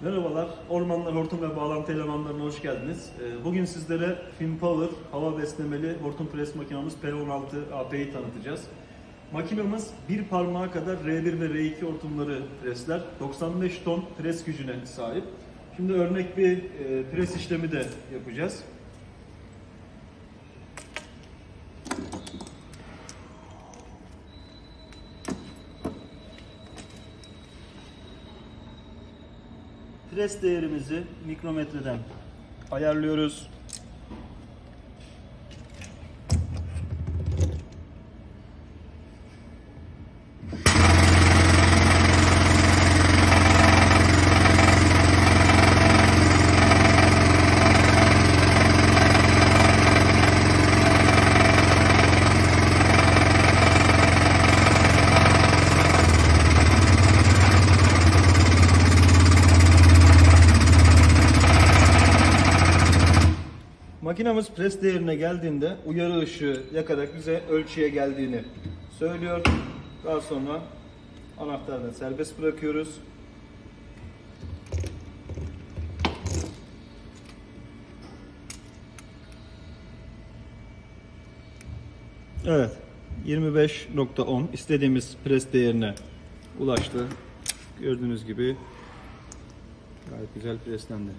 Merhabalar, Ormanlar Hortum ve Bağlantı Elemanlarına hoş geldiniz. Bugün sizlere FinPower hava beslemeli hortum pres makinamız P16 AP'yi tanıtacağız. Makinamız bir parmağa kadar R1 ve R2 hortumları presler. 95 ton pres gücüne sahip. Şimdi örnek bir pres işlemi de yapacağız. Pres değerimizi mikrometreden ayarlıyoruz. Makinamız pres değerine geldiğinde uyarı ışığı yakarak bize ölçüye geldiğini söylüyor. Daha sonra anahtardan serbest bırakıyoruz. Evet, 25.10 istediğimiz pres değerine ulaştı. Gördüğünüz gibi gayet güzel preslendi.